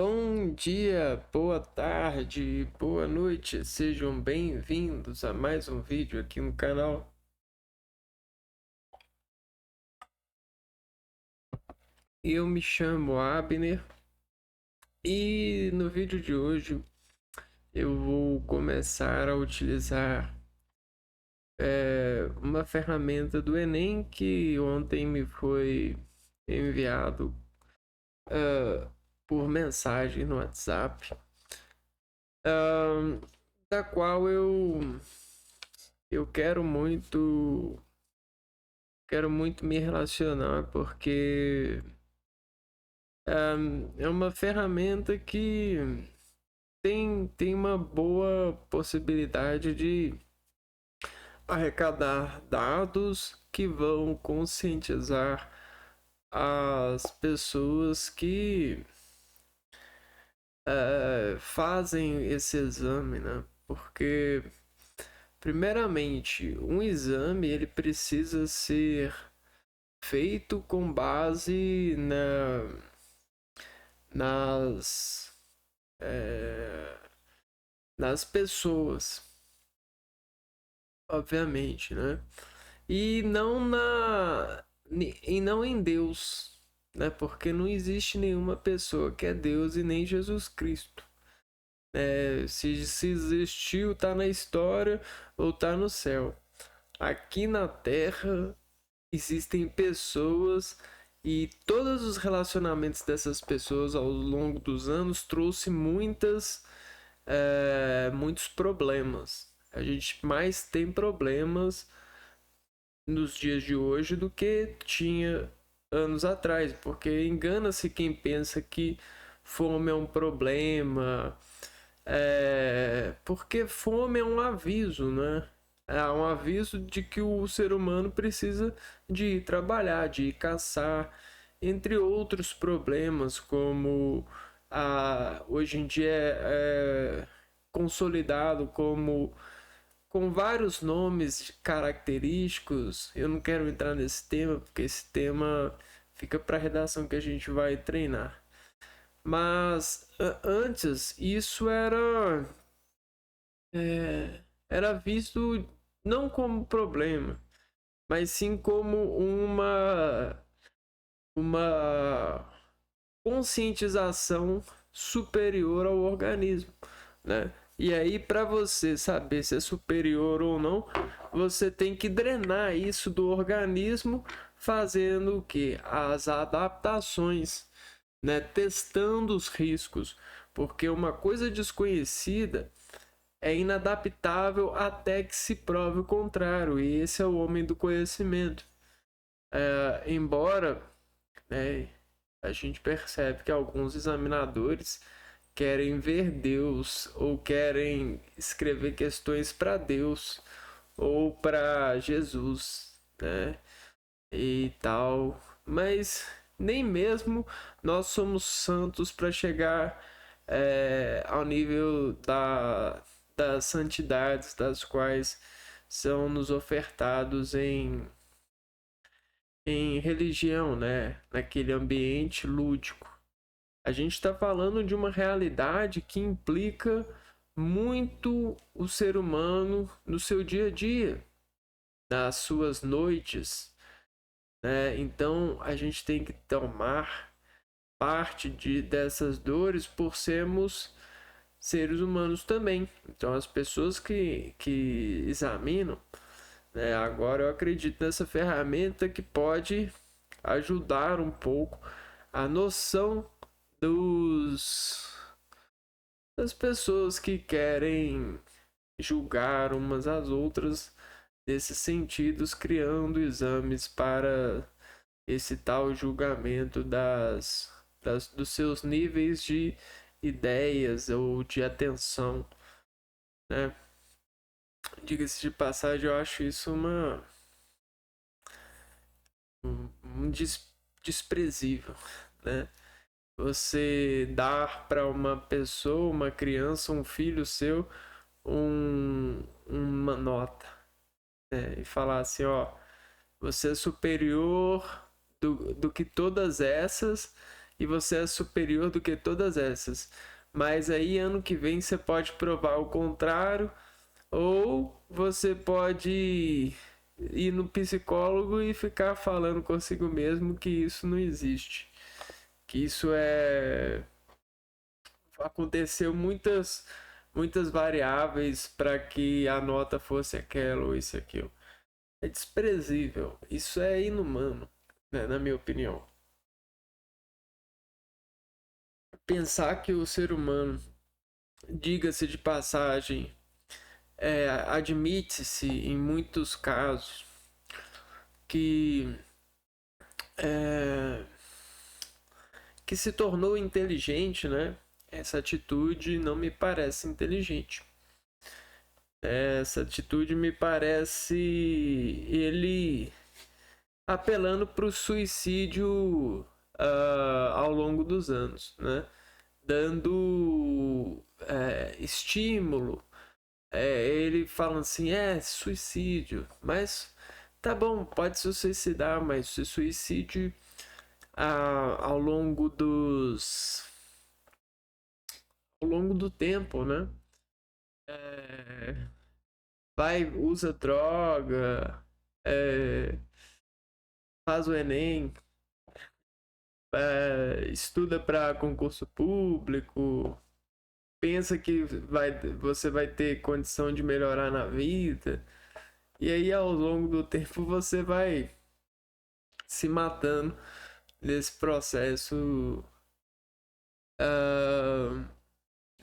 Bom dia, boa tarde, boa noite, sejam bem-vindos a mais um vídeo aqui no canal. Eu me chamo Abner e no vídeo de hoje eu vou começar a utilizar uma ferramenta do Enem que ontem me foi enviado por mensagem no WhatsApp, da qual eu quero muito me relacionar porque é uma ferramenta que tem uma boa possibilidade de arrecadar dados que vão conscientizar as pessoas que fazem esse exame, né? Porque, primeiramente, um exame ele precisa ser feito com base nas nas pessoas, obviamente, né? E não em Deus, né? Porque não existe nenhuma pessoa que é Deus e nem Jesus Cristo. Se existiu, tá na história ou tá no céu. Aqui na Terra existem pessoas e todos os relacionamentos dessas pessoas ao longo dos anos trouxe muitos problemas. A gente mais tem problemas nos dias de hoje do que tinha anos atrás, porque engana-se quem pensa que fome é um problema, porque fome é um aviso, né? É um aviso de que o ser humano precisa de ir trabalhar, de ir caçar, entre outros problemas, como hoje em dia é consolidado como com vários nomes característicos. Eu não quero entrar nesse tema, porque esse tema fica para a redação que a gente vai treinar. Mas antes isso era visto não como problema, mas sim como uma conscientização superior ao organismo, né? E aí, para você saber se é superior ou não, você tem que drenar isso do organismo, fazendo o que? As adaptações, né? Testando os riscos, porque uma coisa desconhecida é inadaptável até que se prove o contrário, e esse é o homem do conhecimento. Embora, né, a gente percebe que alguns examinadores querem ver Deus ou querem escrever questões para Deus ou para Jesus, né? E tal, mas nem mesmo nós somos santos para chegar ao nível das santidades das quais são nos ofertados em religião, né? Naquele ambiente lúdico. A gente está falando de uma realidade que implica muito o ser humano no seu dia a dia, nas suas noites, né? Então a gente tem que tomar parte dessas dores por sermos seres humanos também. Então as pessoas que examinam, né, agora eu acredito nessa ferramenta que pode ajudar um pouco a noção dos das pessoas que querem julgar umas às outras nesses sentidos, criando exames para esse tal julgamento dos seus níveis de ideias ou de atenção, né? Diga-se de passagem, eu acho isso um desprezível, né? Você dar para uma pessoa, uma criança, um filho seu, uma nota, né? E falar assim, ó, você é superior do que todas essas e você é superior do que todas essas. Mas aí ano que vem você pode provar o contrário, ou você pode ir no psicólogo e ficar falando consigo mesmo que isso não existe. Que isso é. Aconteceu muitas variáveis para que a nota fosse aquela ou isso e aquilo. É desprezível. Isso é inumano, né, na minha opinião. Pensar que o ser humano, diga-se de passagem, admite-se em muitos casos que é, que se tornou inteligente, né? Essa atitude não me parece inteligente. Essa atitude me parece ele apelando para o suicídio ao longo dos anos, né? Dando estímulo. Ele fala assim, suicídio, mas tá bom, pode se suicidar, mas se suicídio ao longo ao longo do tempo, né? Usa droga, faz o Enem, estuda para concurso público, pensa que você vai ter condição de melhorar na vida, e aí ao longo do tempo você vai se matando nesse processo,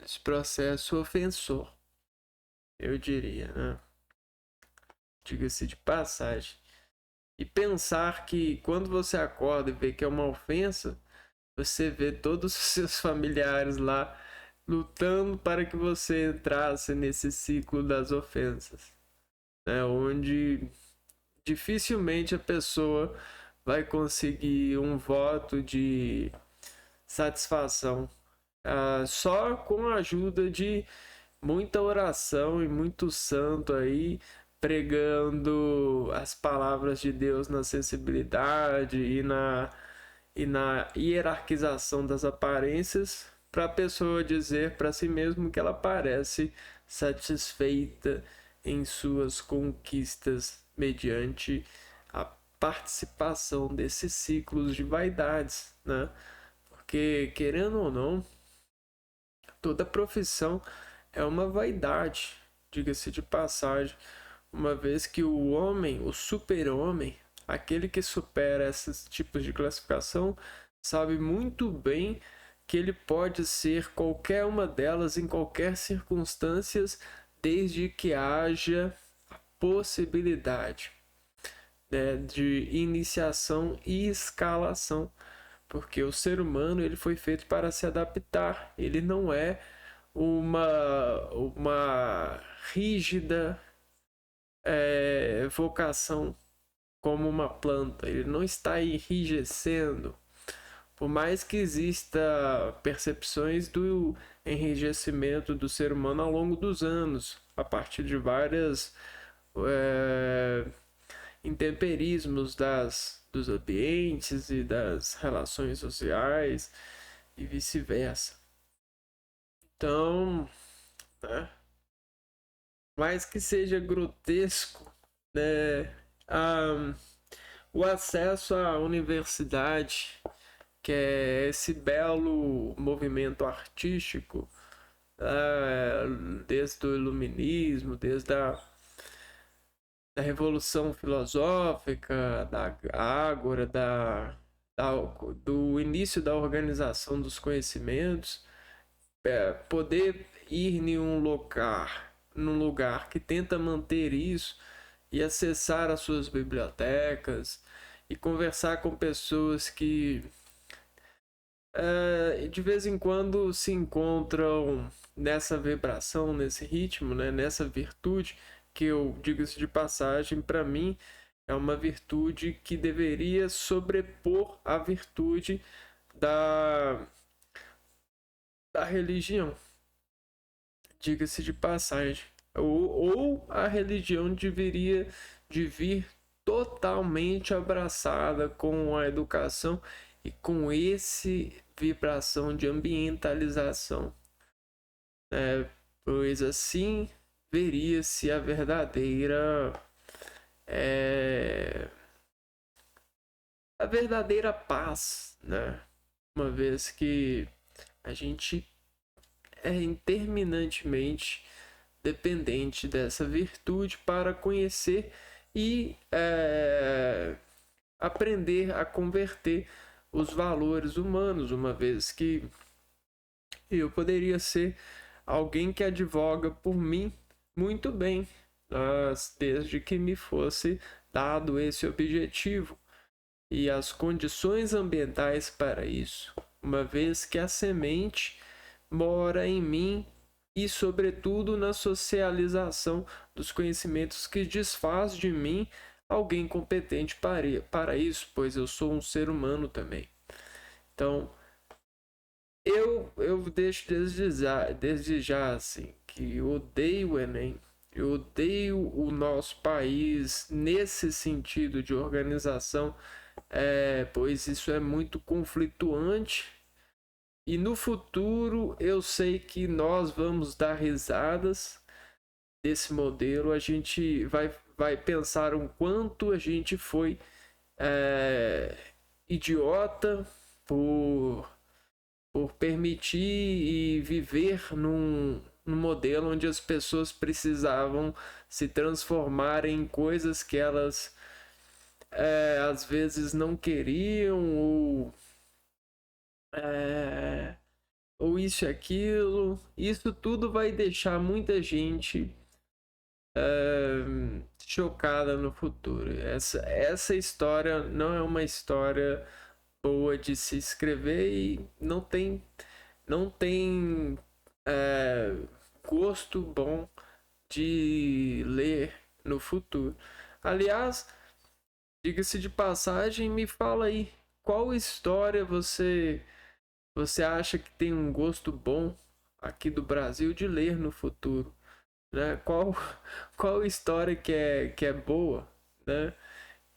esse processo ofensor, eu diria, né? Diga-se de passagem. E pensar que quando você acorda e vê que é uma ofensa, você vê todos os seus familiares lá lutando para que você entrasse nesse ciclo das ofensas, né? Onde dificilmente a pessoa vai conseguir um voto de satisfação, só com a ajuda de muita oração e muito santo aí pregando as palavras de Deus na sensibilidade e na hierarquização das aparências, para a pessoa dizer para si mesmo que ela parece satisfeita em suas conquistas mediante a participação desses ciclos de vaidades, né? Porque, querendo ou não, toda profissão é uma vaidade, diga-se de passagem, uma vez que o homem, o super-homem, aquele que supera esses tipos de classificação, sabe muito bem que ele pode ser qualquer uma delas em qualquer circunstância, desde que haja a possibilidade, né, de iniciação e escalação, porque o ser humano ele foi feito para se adaptar, ele não é uma rígida vocação como uma planta, ele não está enrijecendo, por mais que exista percepções do enrijecimento do ser humano ao longo dos anos, a partir de várias intemperismos dos ambientes e das relações sociais e vice-versa. Então, né, mais que seja grotesco, né, o acesso à universidade, que é esse belo movimento artístico, desde o iluminismo, desde a Revolução Filosófica, da Ágora, do início da organização dos conhecimentos, poder ir em num lugar que tenta manter isso e acessar as suas bibliotecas e conversar com pessoas que de vez em quando se encontram nessa vibração, nesse ritmo, né? Nessa virtude que eu, digo-se de passagem, para mim é uma virtude que deveria sobrepor a virtude da religião, diga-se de passagem, ou a religião deveria de vir totalmente abraçada com a educação e com esse vibração de ambientalização, né? Pois assim veria-se é, a verdadeira paz, né? Uma vez que a gente é interminantemente dependente dessa virtude para conhecer e aprender a converter os valores humanos, uma vez que eu poderia ser alguém que advoga por mim muito bem, mas desde que me fosse dado esse objetivo e as condições ambientais para isso, uma vez que a semente mora em mim e, sobretudo, na socialização dos conhecimentos que desfaz de mim alguém competente para isso, pois eu sou um ser humano também. Então, eu deixo desde já assim, que eu odeio o Enem, eu odeio o nosso país nesse sentido de organização, pois isso é muito conflituante. E no futuro eu sei que nós vamos dar risadas desse modelo, a gente vai pensar o quanto a gente foi idiota por permitir e viver num modelo onde as pessoas precisavam se transformar em coisas que elas às vezes não queriam ou isso e aquilo. Isso tudo vai deixar muita gente chocada no futuro. Essa história não é uma história boa de se escrever e não tem gosto bom de ler no futuro. Aliás, diga-se de passagem, me fala aí, qual história você acha que tem um gosto bom aqui do Brasil de ler no futuro, né? Qual história que é boa, né?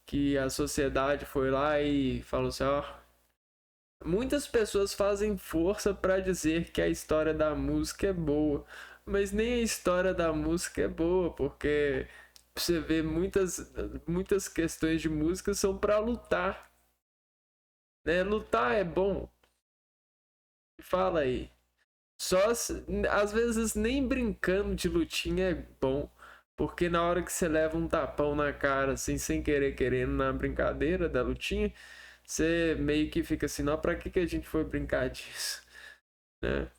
Que a sociedade foi lá e falou assim, ó, muitas pessoas fazem força para dizer que a história da música é boa, mas nem a história da música é boa, porque você vê muitas questões de música são para lutar, né? Lutar é bom. Fala aí. Às vezes nem brincando de lutinha é bom, porque na hora que você leva um tapão na cara, assim, sem querer, querendo, na brincadeira da lutinha, você meio que fica assim, não, pra que a gente foi brincar disso, né?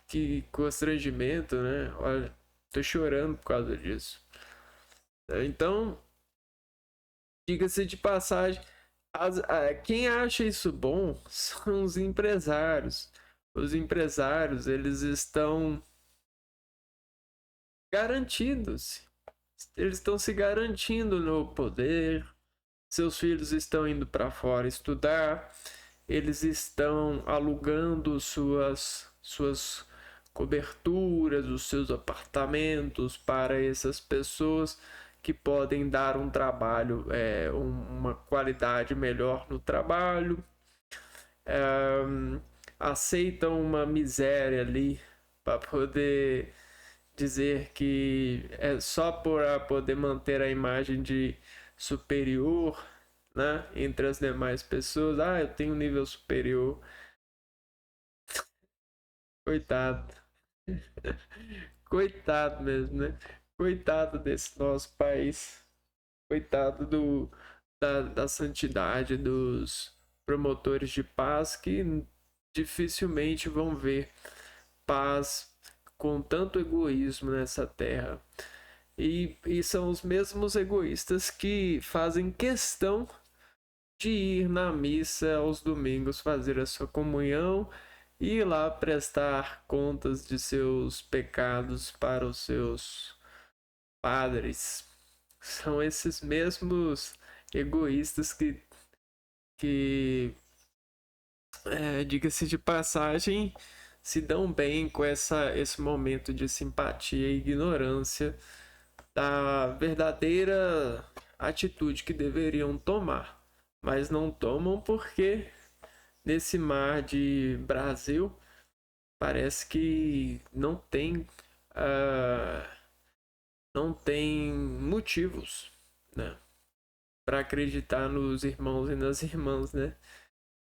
Que constrangimento, né? Olha, tô chorando por causa disso. Então, diga-se de passagem, quem acha isso bom são os empresários. Os empresários, eles estão garantidos. Eles estão se garantindo no poder. Seus filhos estão indo para fora estudar. Eles estão alugando suas coberturas, os seus apartamentos para essas pessoas que podem dar um trabalho, uma qualidade melhor no trabalho. Aceitam uma miséria ali para poder dizer que é só para poder manter a imagem de superior, né, entre as demais pessoas. Ah, eu tenho um nível superior. Coitado. Coitado mesmo, né? Coitado desse nosso país. Coitado da santidade dos promotores de paz que dificilmente vão ver paz com tanto egoísmo nessa terra. E são os mesmos egoístas que fazem questão de ir na missa aos domingos fazer a sua comunhão e ir lá prestar contas de seus pecados para os seus padres. São esses mesmos egoístas que diga-se de passagem, se dão bem com esse momento de simpatia e ignorância da verdadeira atitude que deveriam tomar. mas não tomam porque nesse mar de Brasil parece que não tem motivos, né, para acreditar nos irmãos e nas irmãs, né?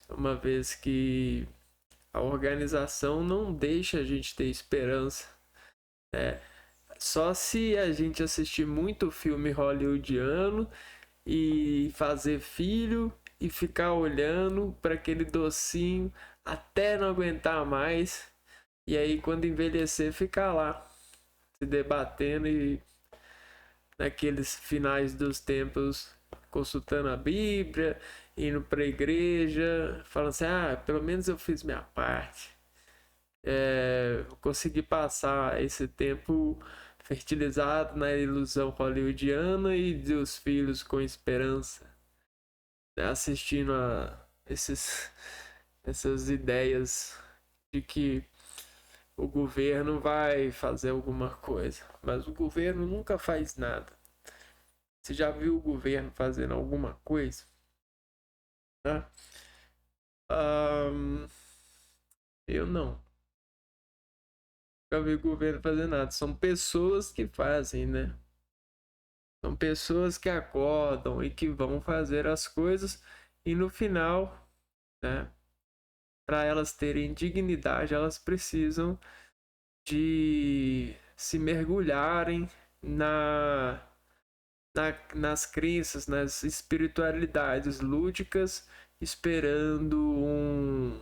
Uma vez que a organização não deixa a gente ter esperança, né? Só se a gente assistir muito filme hollywoodiano e fazer filho e ficar olhando para aquele docinho até não aguentar mais, e aí quando envelhecer ficar lá se debatendo e naqueles finais dos tempos consultando a Bíblia, indo para a igreja, falando assim: ah, pelo menos eu fiz minha parte, consegui passar esse tempo fertilizado na ilusão hollywoodiana e dos filhos com esperança, né, assistindo a essas ideias de que o governo vai fazer alguma coisa, mas o governo nunca faz nada. Você já viu o governo fazendo alguma coisa? Né? Ahn, eu não. Nunca vi o governo fazer nada. São pessoas que fazem, né? São pessoas que acordam e que vão fazer as coisas e no final, né? Para elas terem dignidade, elas precisam de se mergulharem nas crenças, nas espiritualidades lúdicas, esperando um,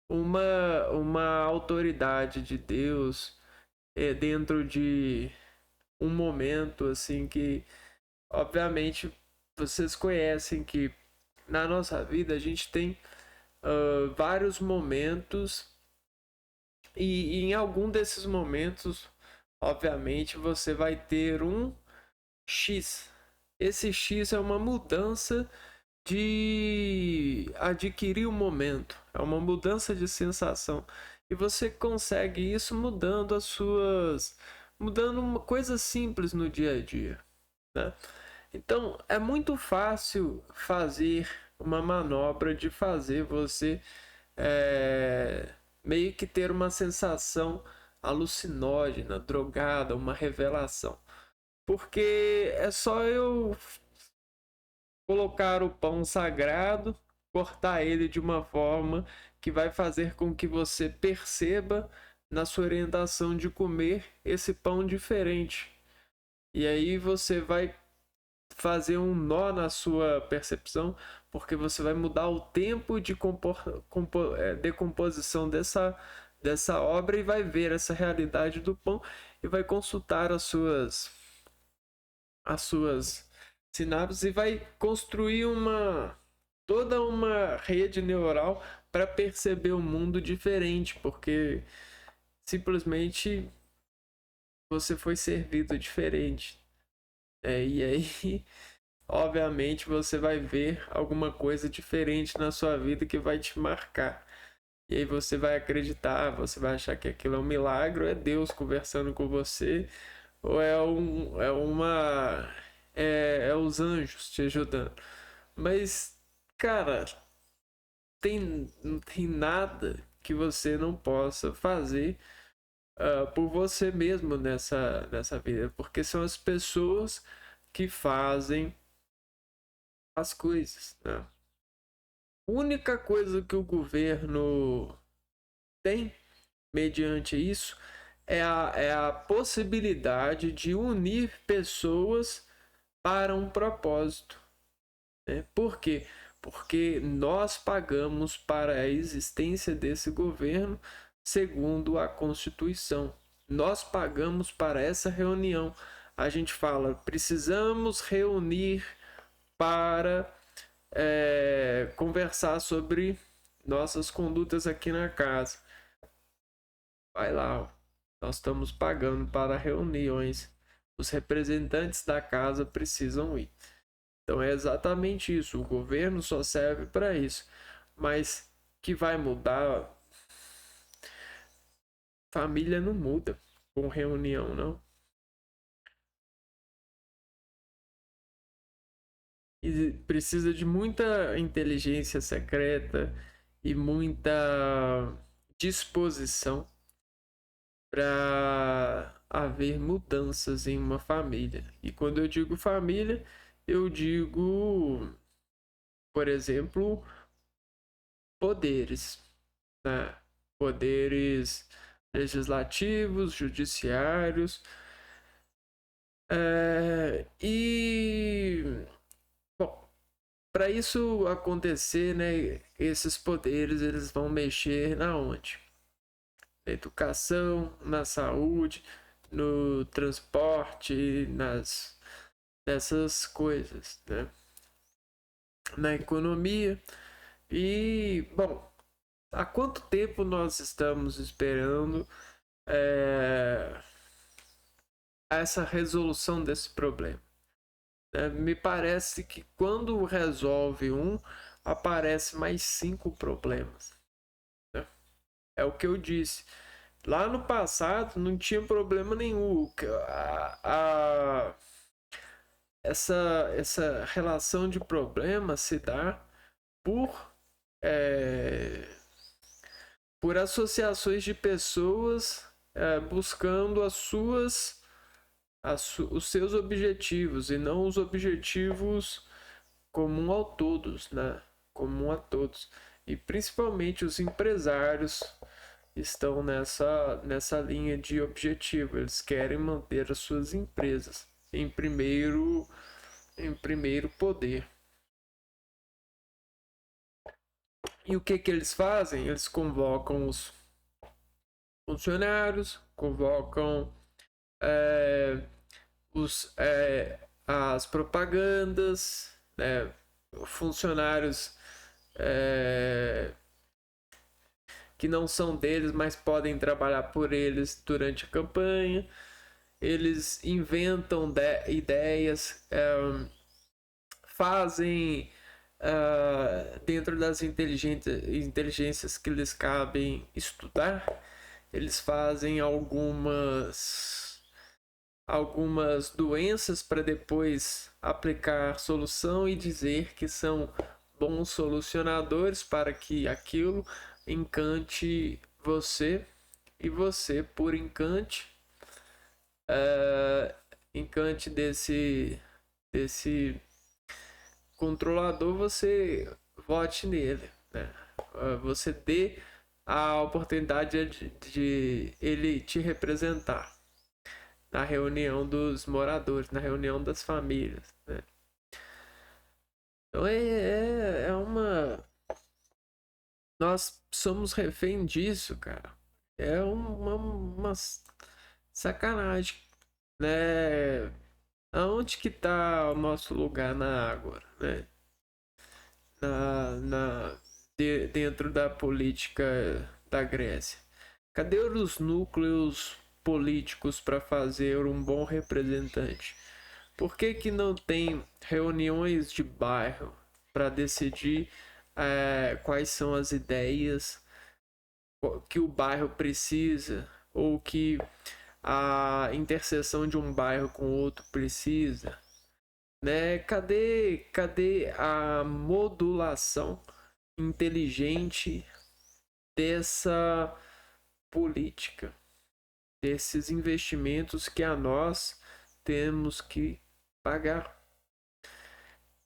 uma autoridade de Deus dentro de um momento assim que, obviamente, vocês conhecem que na nossa vida a gente tem vários momentos e em algum desses momentos, obviamente, você vai ter um X. Esse X é uma mudança de adquirir o momento, é uma mudança de sensação. E você consegue isso mudando coisas simples no dia a dia, né? Então é muito fácil fazer uma manobra de fazer você meio que ter uma sensação alucinógena, drogada, uma revelação. Porque é só eu colocar o pão sagrado, cortar ele de uma forma que vai fazer com que você perceba na sua orientação de comer esse pão diferente. E aí você vai fazer um nó na sua percepção, porque você vai mudar o tempo de decomposição dessa obra e vai ver essa realidade do pão e vai consultar as suas sinapses e vai construir toda uma rede neural para perceber o mundo diferente, porque simplesmente você foi servido diferente. E aí, obviamente, você vai ver alguma coisa diferente na sua vida que vai te marcar. E aí você vai acreditar, você vai achar que aquilo é um milagre, ou é Deus conversando com você, ou é os anjos te ajudando. Mas, cara, não tem nada que você não possa fazer por você mesmo nessa vida, porque são as pessoas que fazem as coisas, né? A única coisa que o governo tem mediante isso é a possibilidade de unir pessoas para um propósito, né? Por quê? Porque nós pagamos para a existência desse governo segundo a Constituição. Nós pagamos para essa reunião. A gente fala, precisamos reunir para conversar sobre nossas condutas aqui na casa. Vai lá, ó. Nós estamos pagando para reuniões. Os representantes da casa precisam ir. Então é exatamente isso. O governo só serve para isso. Mas que vai mudar, família não muda com reunião, não. e precisa de muita inteligência secreta e muita disposição para haver mudanças em uma família. E quando eu digo família, eu digo, por exemplo, poderes, né? Poderes legislativos, judiciários, e bom, para isso acontecer, né, esses poderes eles vão mexer na onde? Na educação, na saúde, no transporte, nessas coisas, né? Na economia. E, bom, há quanto tempo nós estamos esperando essa resolução desse problema? Me parece que quando resolve um, aparece mais 5 problemas, né? É o que eu disse. Lá no passado não tinha problema nenhum. Essa relação de problemas se dá por, é, por associações de pessoas buscando os seus objetivos e não os objetivos comum a todos, né? Comum a todos. E principalmente os empresários estão nessa linha de objetivo. Eles querem manter as suas empresas em primeiro poder. E o que eles fazem? Eles convocam os funcionários, convocam as propagandas, né? Funcionários que não são deles, mas podem trabalhar por eles durante a campanha. Eles inventam ideias, fazem dentro das inteligências que lhes cabem estudar, eles fazem algumas doenças para depois aplicar solução e dizer que são bons solucionadores para que aquilo encante você e você, por encante desse controlador, você vote nele, né? Você dê a oportunidade de ele te representar na reunião dos moradores, na reunião das famílias, né? Então nós somos refém disso, cara. É uma sacanagem, né? Aonde que tá o nosso lugar na água, né? Dentro da política da Grécia. Cadê os núcleos políticos para fazer um bom representante? Por que não tem reuniões de bairro para decidir quais são as ideias que o bairro precisa ou que a interseção de um bairro com outro precisa, né? Cadê a modulação inteligente dessa política, desses investimentos que a nós temos que pagar?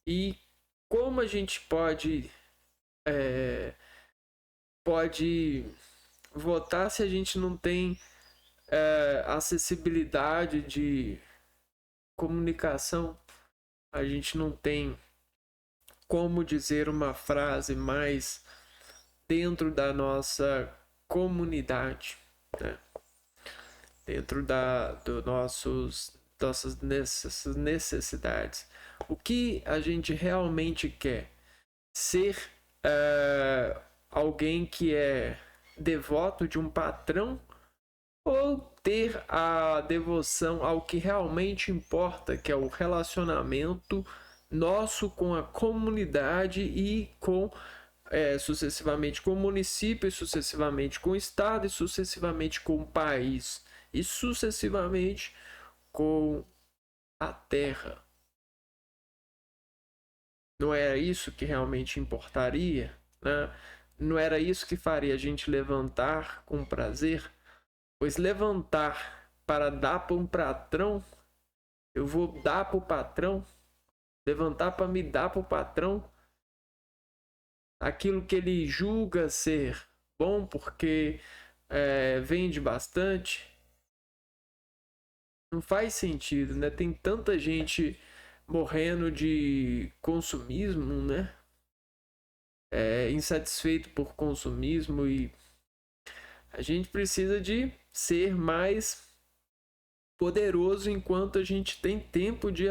E como a gente pode votar se a gente não tem acessibilidade de comunicação? A gente não tem como dizer uma frase mais dentro da nossa comunidade, né? Dentro nossas necessidades. O que a gente realmente quer? Ser alguém que é devoto de um patrão ou ter a devoção ao que realmente importa, que é o relacionamento nosso com a comunidade e sucessivamente com o município, e sucessivamente com o estado, e sucessivamente com o país, e sucessivamente com a terra. não era isso que realmente importaria, né? Não era isso que faria a gente levantar com prazer, pois levantar para dar para um patrão, eu vou dar para o patrão, levantar para me dar para o patrão aquilo que ele julga ser bom porque vende bastante. Não faz sentido, né? Tem tanta gente morrendo de consumismo, né? Insatisfeito por consumismo, e a gente precisa de ser mais poderoso enquanto a gente tem tempo de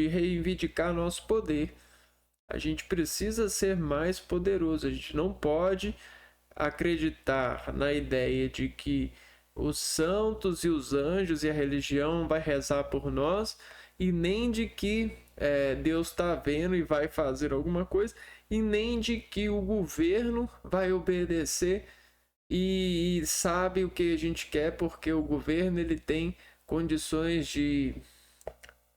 reivindicar nosso poder. A gente precisa ser mais poderoso. A gente não pode acreditar na ideia de que os santos e os anjos e a religião vai rezar por nós, e nem de que Deus está vendo e vai fazer alguma coisa, e nem de que o governo vai obedecer e sabe o que a gente quer, porque o governo ele tem condições de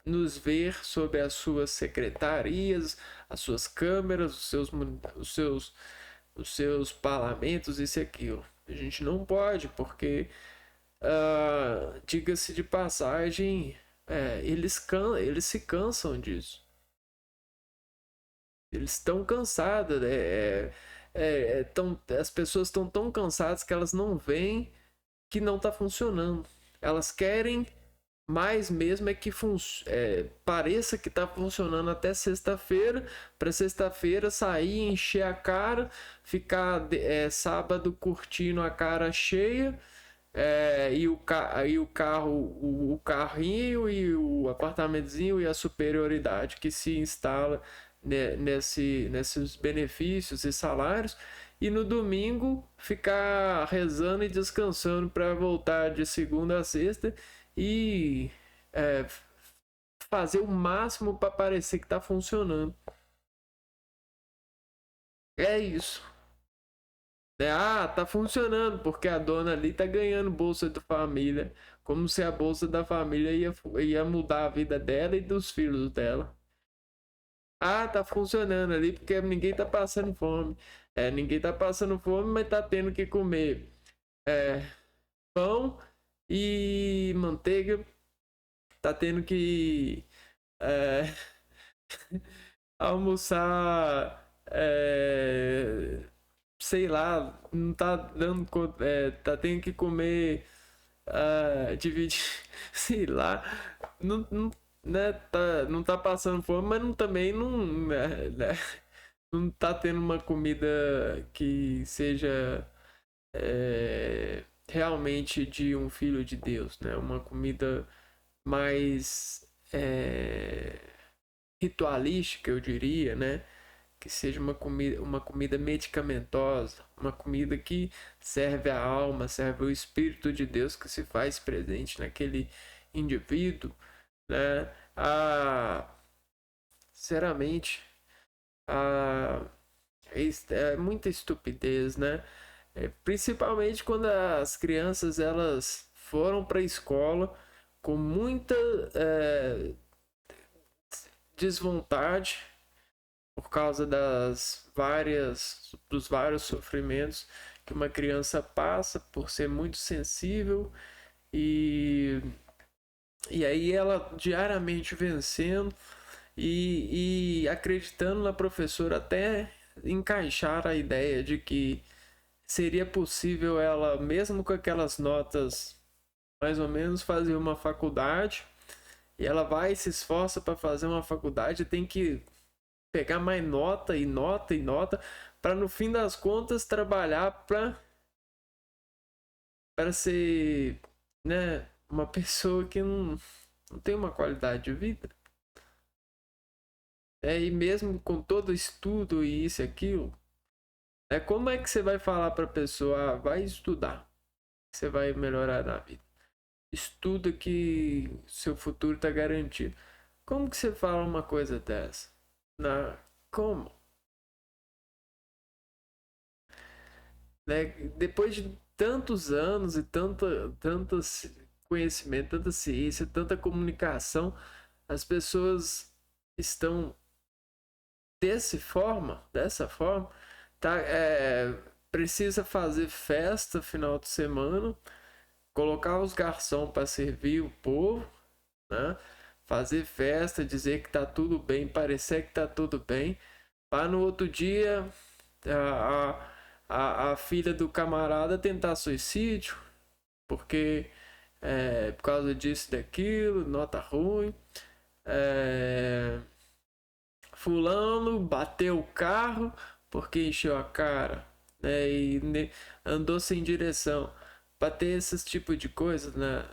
nos ver sob as suas secretarias, as suas câmeras, os seus parlamentos, isso e aquilo. A gente não pode, porque, diga-se de passagem, eles se cansam disso. Eles estão cansados. As pessoas estão tão cansadas que elas não veem que não está funcionando. Elas querem mais mesmo é que pareça que está funcionando até sexta-feira, para sexta-feira sair, encher a cara, ficar sábado curtindo a cara cheia, e o carro, o carrinho e o apartamentozinho e a superioridade que se instala nesses benefícios e salários, e no domingo ficar rezando e descansando para voltar de segunda a sexta e fazer o máximo para parecer que está funcionando. É isso. Tá funcionando porque a dona ali tá ganhando bolsa da família, como se a bolsa da família ia mudar a vida dela e dos filhos dela. Tá funcionando ali porque ninguém tá passando fome. Ninguém tá passando fome, mas tá tendo que comer pão e manteiga. Tá tendo que almoçar, sei lá, não tá dando conta, tá tendo que comer, dividir, sei lá, não tá passando fome, mas também não tá tendo uma comida que seja realmente de um filho de Deus, né? Uma comida mais ritualística, eu diria, né? Que seja uma comida medicamentosa, uma comida que serve a alma, serve o Espírito de Deus que se faz presente naquele indivíduo, né? Sinceramente, é muita estupidez, né? Principalmente quando as crianças elas foram para a escola com muita desvontade por causa dos vários sofrimentos que uma criança passa por ser muito sensível, e aí ela diariamente vencendo e acreditando na professora até encaixar a ideia de que seria possível ela, mesmo com aquelas notas mais ou menos, fazer uma faculdade. E ela vai e se esforça para fazer uma faculdade, tem que pegar mais nota e nota e nota para no fim das contas trabalhar para ser, né, uma pessoa que não tem uma qualidade de vida. E mesmo com todo estudo e isso e aquilo, como é que você vai falar para a pessoa, vai estudar, você vai melhorar na vida? Estuda que seu futuro está garantido. Como que você fala uma coisa dessa? Como? Né? Depois de tantos anos e tanto conhecimento, tanta ciência, tanta comunicação, as pessoas estão dessa forma, tá, precisa fazer festa final de semana, colocar os garçons para servir o povo, né? Fazer festa, dizer que tá tudo bem, parecer que tá tudo bem, para no outro dia a filha do camarada tentar suicídio, porque por causa disso e daquilo, nota ruim. Fulano bateu o carro porque encheu a cara, né, e andou sem direção. Para ter esses tipos de coisas, né,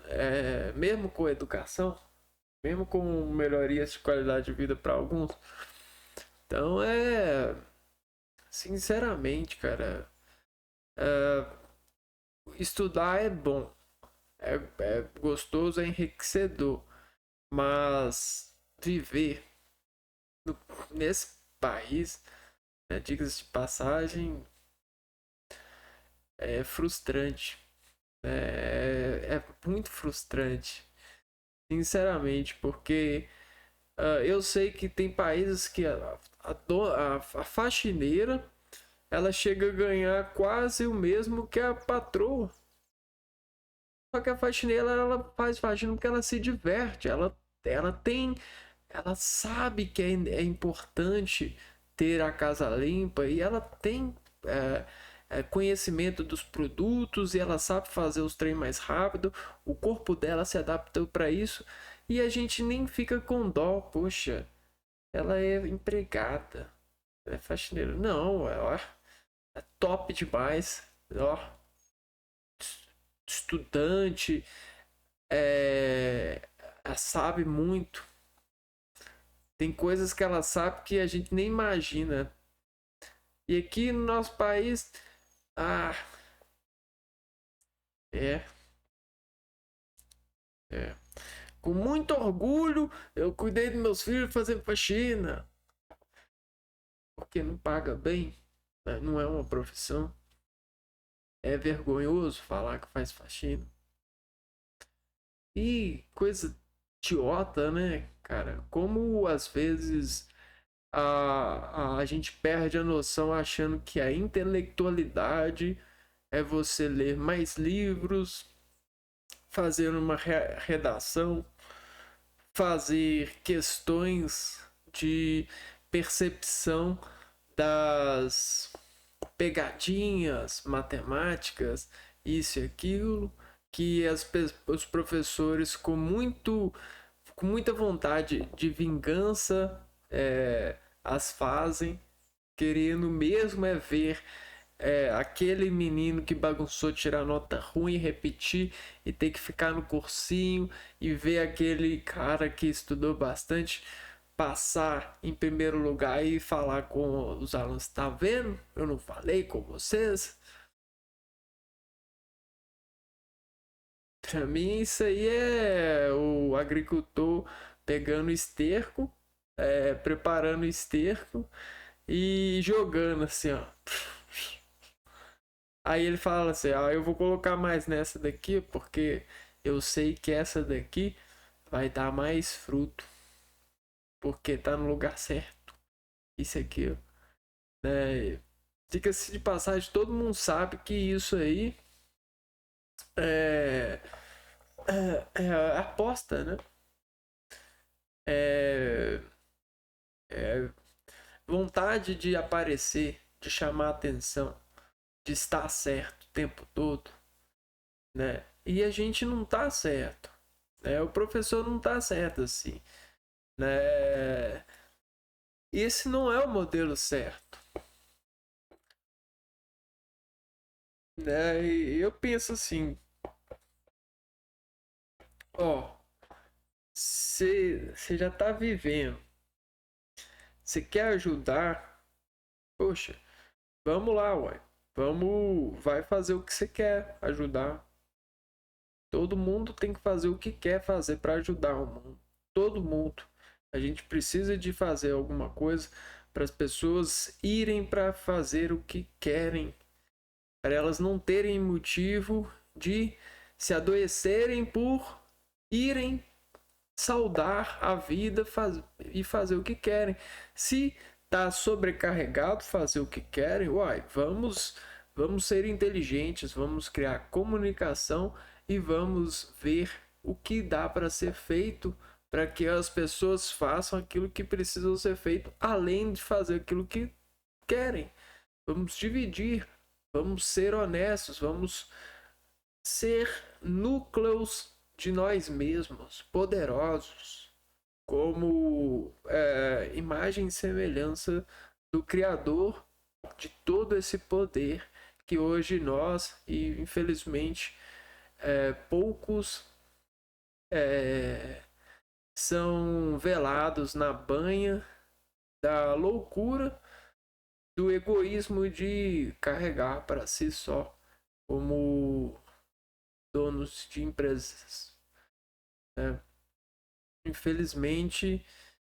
mesmo com educação, mesmo com melhorias de qualidade de vida para alguns. Então sinceramente, cara, estudar é bom, é gostoso, é enriquecedor, mas viver nesse país, né, diga-se de passagem, é frustrante. É muito frustrante, sinceramente, porque eu sei que tem países que a faxineira ela chega a ganhar quase o mesmo que a patroa. Só que a faxineira ela faz faxina porque ela se diverte, ela sabe que é importante ter a casa limpa e ela tem conhecimento dos produtos e ela sabe fazer os trem mais rápido. O corpo dela se adaptou para isso e a gente nem fica com dó. Poxa, ela é empregada, ela é faxineira. Não, ela é top demais. Ó, estudante, sabe muito. Tem coisas que ela sabe que a gente nem imagina. E aqui no nosso país, ah, é, é. Com muito orgulho, eu cuidei dos meus filhos fazendo faxina. Porque não paga bem, né? Não é uma profissão. É vergonhoso falar que faz faxina. E coisa idiota, né, cara? Como às vezes a gente perde a noção achando que a intelectualidade é você ler mais livros, fazer uma redação, fazer questões de percepção das pegadinhas matemáticas, isso e aquilo, que os professores com muita vontade de vingança as fazem, querendo mesmo ver aquele menino que bagunçou tirar nota ruim, repetir e ter que ficar no cursinho e ver aquele cara que estudou bastante passar em primeiro lugar e falar com os alunos, tá vendo? Eu não falei com vocês? Pra mim isso aí é o agricultor pegando esterco, preparando esterco e jogando assim, ó. Aí ele fala assim, eu vou colocar mais nessa daqui porque eu sei que essa daqui vai dar mais fruto, porque tá no lugar certo. Isso aqui, né? Diga-se de passagem, todo mundo sabe que isso aí é, aposta, né? É, é vontade de aparecer, de chamar atenção, de estar certo o tempo todo, né? E a gente não tá certo, né? O professor não tá certo assim, né? Esse não é o modelo certo, né? E eu penso assim, ó, você já tá vivendo, você quer ajudar, poxa, vamos lá, ué. Vai fazer o que você quer ajudar. Todo mundo tem que fazer o que quer fazer para ajudar o mundo. Todo mundo. A gente precisa de fazer alguma coisa para as pessoas irem para fazer o que querem, para elas não terem motivo de se adoecerem por irem saudar a vida e fazer o que querem. Se tá sobrecarregado, fazer o que querem, uai, vamos ser inteligentes, vamos criar comunicação e vamos ver o que dá para ser feito para que as pessoas façam aquilo que precisam ser feito, além de fazer aquilo que querem. Vamos dividir, vamos ser honestos, vamos ser núcleos de nós mesmos, poderosos, como imagem e semelhança do Criador de todo esse poder que hoje nós, e infelizmente poucos são velados na banha da loucura, do egoísmo de carregar para si só como donos de empresas, né? Infelizmente,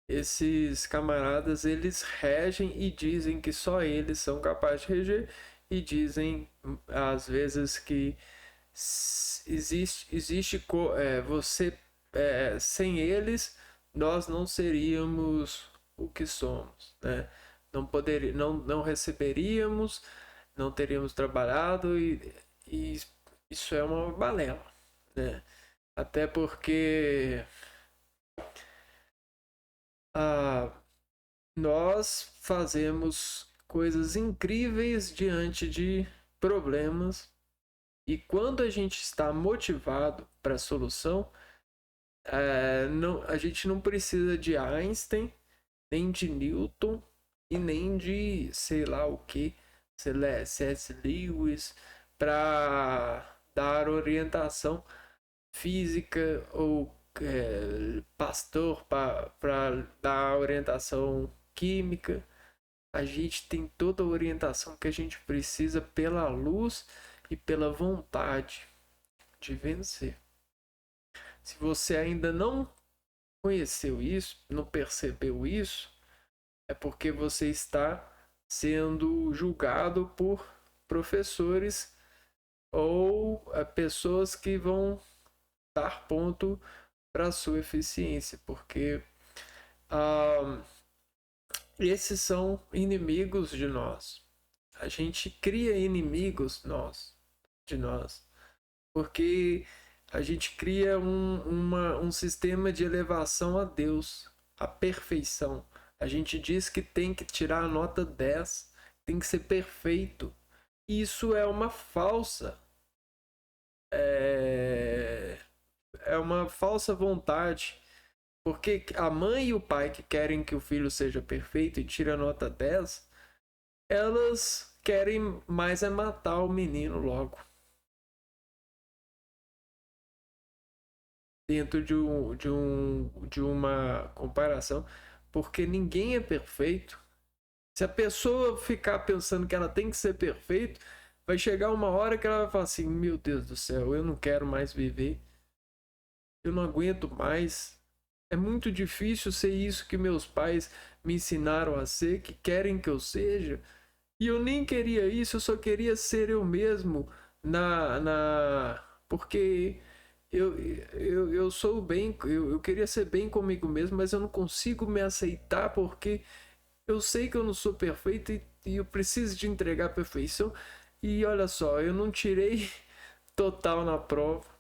esses camaradas, eles regem e dizem que só eles são capazes de reger, e dizem às vezes que existe você sem eles nós não seríamos o que somos, né? Não receberíamos, não teríamos trabalhado, e isso é uma balela, né? Até porque ah, nós fazemos coisas incríveis diante de problemas, e quando a gente está motivado para a solução, a gente não precisa de Einstein, nem de Newton e nem de sei lá o que, C.S. Lewis, para dar orientação física, ou pastor para dar orientação química. A gente tem toda a orientação que a gente precisa pela luz e pela vontade de vencer. Se você ainda não conheceu isso, não percebeu isso, é porque você está sendo julgado por professores ou pessoas que vão dar ponto para a sua eficiência, porque esses são inimigos de nós. A gente cria inimigos de nós, porque a gente cria um sistema de elevação a Deus, a perfeição. A gente diz que tem que tirar a nota 10, tem que ser perfeito. Isso é uma falsa. É uma falsa vontade. Porque a mãe e o pai que querem que o filho seja perfeito e tire a nota 10, elas querem mais é matar o menino logo. Dentro de uma comparação, porque ninguém é perfeito. Se a pessoa ficar pensando que ela tem que ser perfeito, vai chegar uma hora que ela vai falar assim: meu Deus do céu, eu não quero mais viver, eu não aguento mais. É muito difícil ser isso que meus pais me ensinaram a ser, que querem que eu seja. E eu nem queria isso, eu só queria ser eu mesmo porque eu sou bem, eu queria ser bem comigo mesmo, mas eu não consigo me aceitar porque eu sei que eu não sou perfeito, e eu preciso de entregar a perfeição. E olha só, eu não tirei total na prova.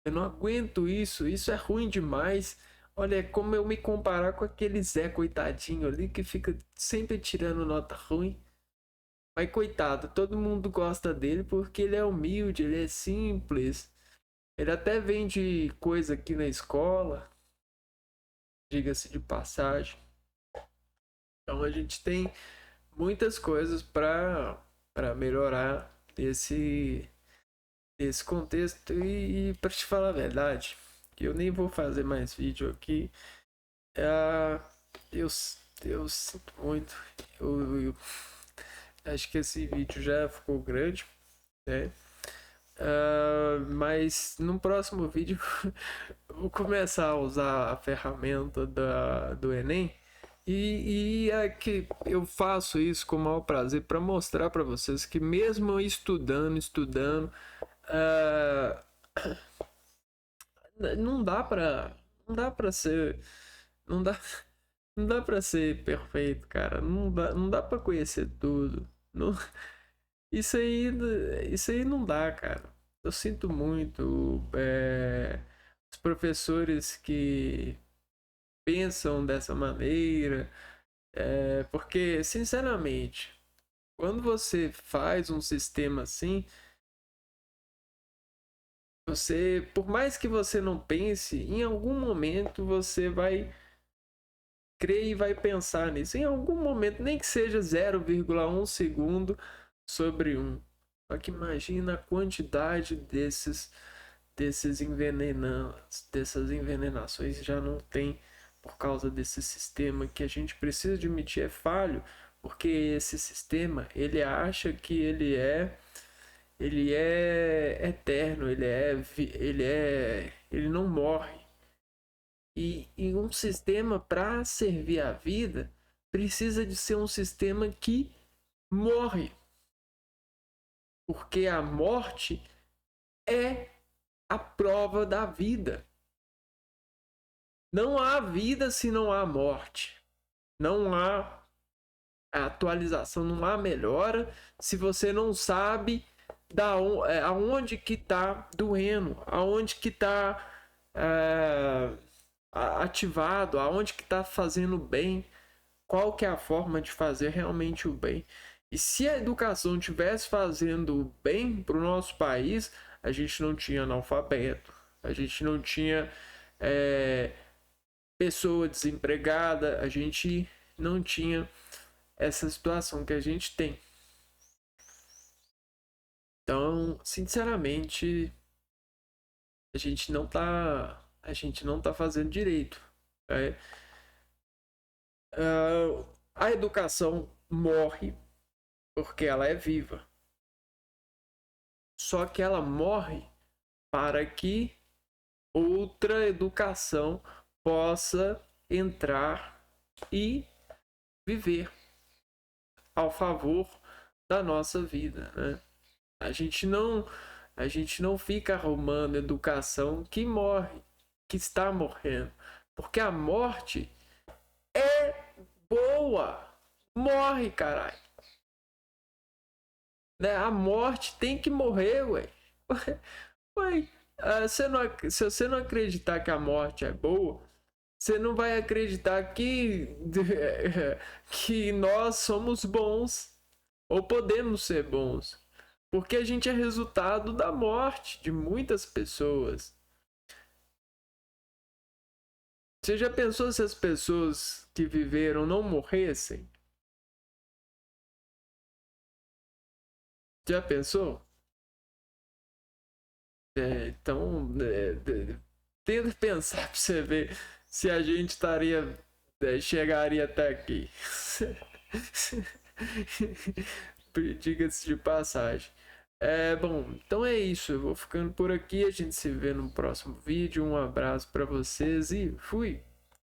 Eu não aguento isso, isso é ruim demais. Olha, é como eu me comparar com aquele Zé coitadinho ali que fica sempre tirando nota ruim. Mas coitado, todo mundo gosta dele porque ele é humilde, ele é simples. Ele até vende coisa aqui na escola, diga-se de passagem. Então a gente tem muitas coisas para melhorar esse contexto. E para te falar a verdade, eu nem vou fazer mais vídeo aqui. Eu, eu sinto muito. Eu acho que esse vídeo já ficou grande, né? Mas no próximo vídeo eu vou começar a usar a ferramenta do Enem, e é que eu faço isso com o maior prazer para mostrar para vocês que mesmo estudando, não dá para ser, não dá Não dá pra ser perfeito, cara. Não dá pra conhecer tudo. Não, isso aí, isso aí não dá, cara. Eu sinto muito. Os professores que pensam dessa maneira. Porque, sinceramente, quando você faz um sistema assim, você, por mais que você não pense, em algum momento você vai crer e vai pensar nisso. Em algum momento, nem que seja 0,1 segundo sobre um. Só que imagina a quantidade dessas envenenações já não tem por causa desse sistema que a gente precisa admitir é falho, porque esse sistema ele acha que ele é eterno, ele não morre. E um sistema para servir a vida precisa de ser um sistema que morre, porque a morte é a prova da vida. Não há vida se não há morte. Não há atualização, não há melhora se você não sabe aonde que está doendo, aonde que está ativado, aonde que está fazendo bem, qual que é a forma de fazer realmente o bem. E se a educação tivesse fazendo o bem para o nosso país, a gente não tinha analfabeto, a gente não tinha pessoa desempregada, a gente não tinha essa situação que a gente tem. Então, sinceramente, a gente não tá fazendo direito. É, a educação morre porque ela é viva. Só que ela morre para que outra educação possa entrar e viver ao favor da nossa vida, né? A gente não fica arrumando educação que morre, que está morrendo, porque a morte é boa. Morre, caralho. Né? A morte tem que morrer, ué. Ué, se você não acreditar que a morte é boa, você não vai acreditar que nós somos bons ou podemos ser bons. Porque a gente é resultado da morte de muitas pessoas. Você já pensou se as pessoas que viveram não morressem? Já pensou? Então, tenta pensar pra você ver se a gente chegaria até aqui. Diga-se de passagem. Bom, então é isso. Eu vou ficando por aqui. A gente se vê no próximo vídeo. Um abraço para vocês e fui!